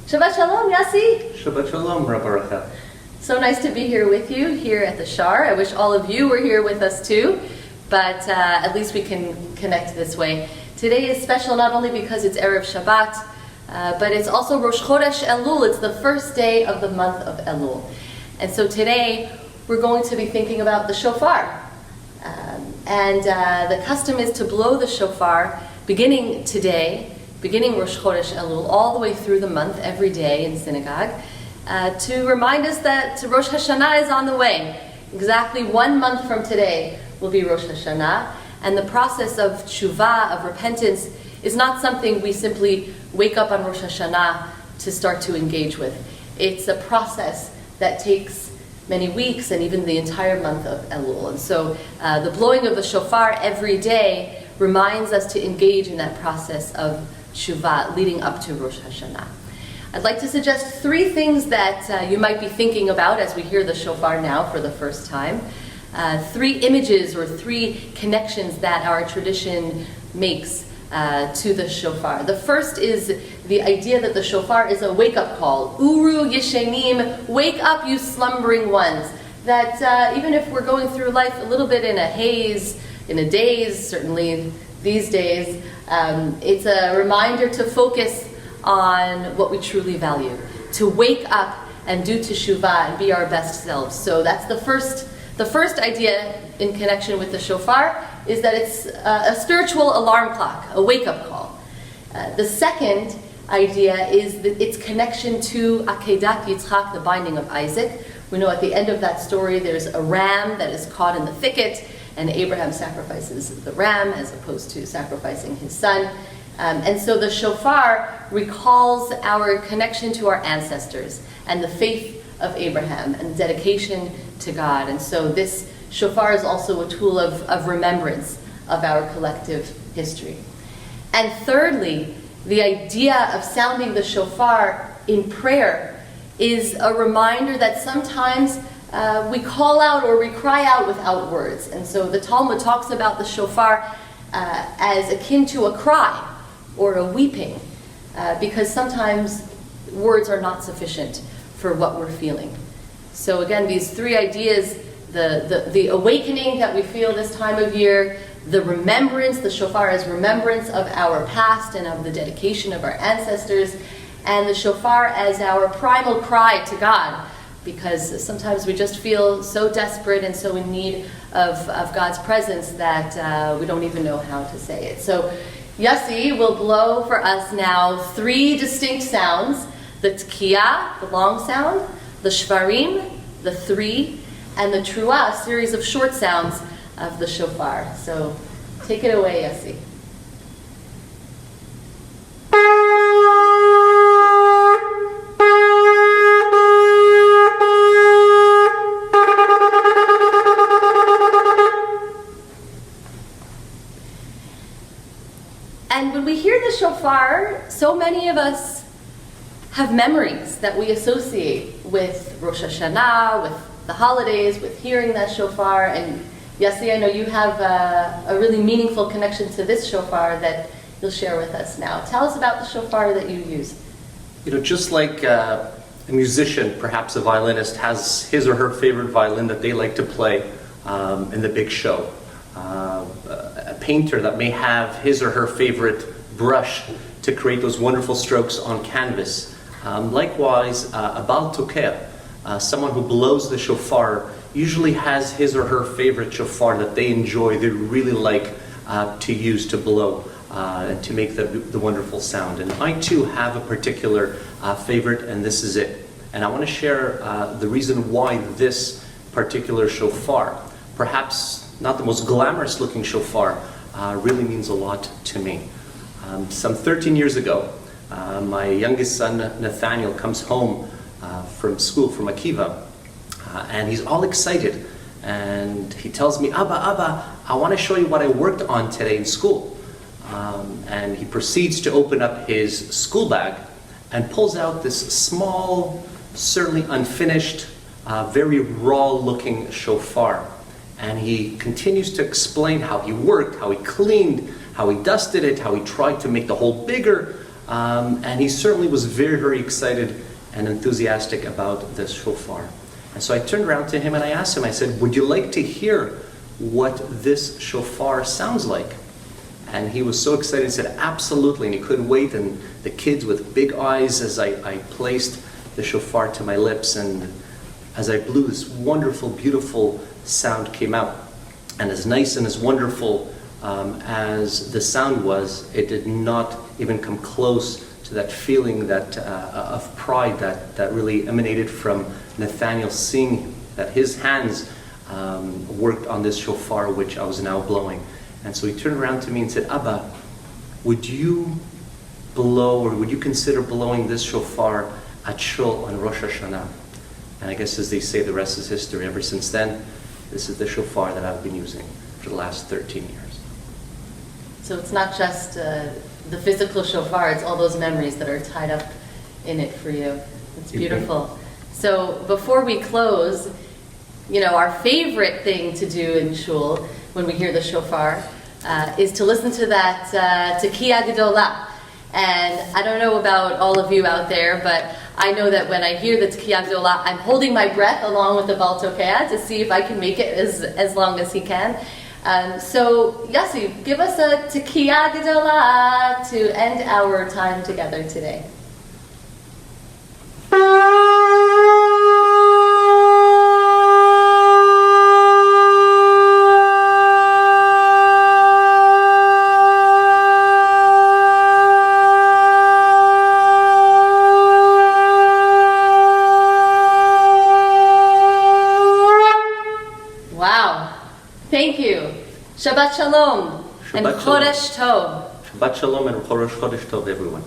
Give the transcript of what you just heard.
Shabbat Shalom, Yosi. Shabbat Shalom, Rabba. So nice to be here with you here at the Shar. I wish all of you were here with us too, but at least we can connect this way. Today is special not only because it's Erev Shabbat, but it's also Rosh Chodesh Elul. It's the first day of the month of Elul. And so today we're going to be thinking about the shofar. The custom is to blow the shofar beginning today, beginning Rosh Chodesh Elul, all the way through the month, every day in synagogue, to remind us that Rosh Hashanah is on the way. Exactly 1 month from today will be Rosh Hashanah, and the process of tshuva, of repentance, is not something we simply wake up on Rosh Hashanah to start to engage with. It's a process that takes many weeks and even the entire month of Elul. And so the blowing of the shofar every day reminds us to engage in that process of tshuva leading up to Rosh Hashanah. I'd like to suggest 3 things that you might be thinking about as we hear the shofar now for the first time. 3 images or 3 connections that our tradition makes to the shofar. The first is the idea that the shofar is a wake-up call. Uru yeshenim, wake up you slumbering ones. That even if we're going through life a little bit in a haze, in a daze, certainly these days, it's a reminder to focus on what we truly value. To wake up and do teshuvah and be our best selves. So that's the first idea in connection with the shofar, is that it's a spiritual alarm clock, a wake-up call. The second idea is its connection to Akedat Yitzchak, the binding of Isaac. We know at the end of that story there's a ram that is caught in the thicket, and Abraham sacrifices the ram as opposed to sacrificing his son. And so the shofar recalls our connection to our ancestors and the faith of Abraham and dedication to God. And so this shofar is also a tool of remembrance of our collective history. And thirdly, the idea of sounding the shofar in prayer is a reminder that sometimes we call out or we cry out without words. And so the Talmud talks about the shofar as akin to a cry or a weeping, because sometimes words are not sufficient for what we're feeling. So again, these 3 ideas, the awakening that we feel this time of year, the remembrance, the shofar as remembrance of our past and of the dedication of our ancestors, and the shofar as our primal cry to God, because sometimes we just feel so desperate and so in need of God's presence that we don't even know how to say it. So Yosi will blow for us now 3 distinct sounds: the tkiyah, the long sound, the shvarim, the 3, and the truah, a series of short sounds of the shofar. So take it away, Yosi. And when we hear the shofar, so many of us have memories that we associate with Rosh Hashanah, with the holidays, with hearing that shofar. And Yosi, I know you have a really meaningful connection to this shofar that you'll share with us now. Tell us about the shofar that you use. You know, just like a musician, perhaps a violinist, has his or her favorite violin that they like to play in the big show. A painter that may have his or her favorite brush to create those wonderful strokes on canvas. Likewise, a Baal Tokeh, someone who blows the shofar, usually has his or her favorite shofar that they enjoy, they really like to use to blow and to make the wonderful sound. And I too have a particular favorite, and this is it. And I want to share the reason why this particular shofar, perhaps not the most glamorous looking shofar, really means a lot to me. Some 13 years ago, my youngest son Nathaniel comes home from school, from Akiva, and he's all excited. And he tells me, Abba, I want to show you what I worked on today in school. And he proceeds to open up his school bag and pulls out this small, certainly unfinished, very raw looking shofar. And he continues to explain how he worked, how he cleaned, how he dusted it, how he tried to make the hole bigger, And he certainly was very, very excited and enthusiastic about this shofar. And so I turned around to him and I asked him, I said, would you like to hear what this shofar sounds like? And he was so excited, he said, absolutely, and he couldn't wait. And the kids with big eyes as I placed the shofar to my lips, and as I blew, this wonderful, beautiful sound came out. And as nice and as wonderful as the sound was, it did not even come close to that feeling that of pride that really emanated from Nathaniel, seeing that his hands worked on this shofar which I was now blowing. And so he turned around to me and said, Abba, would you blow, or would you consider blowing this shofar at Shul on Rosh Hashanah? And I guess, as they say, the rest is history. Ever since then, this is the shofar that I've been using for the last 13 years. So it's not just the physical shofar, it's all those memories that are tied up in it for you. It's beautiful. So before we close, our favorite thing to do in shul when we hear the shofar is to listen to that Tekiah Gedolah. And I don't know about all of you out there, but I know that when I hear the Tekiah Gedolah, I'm holding my breath along with the Baal Tokea to see if I can make it as long as he can. So Yosi, give us a Tekiah Gedolah to end our time together today. Thank you. Shabbat Shalom and Chodesh Tov. Shabbat Shalom and Chodesh Tov, everyone.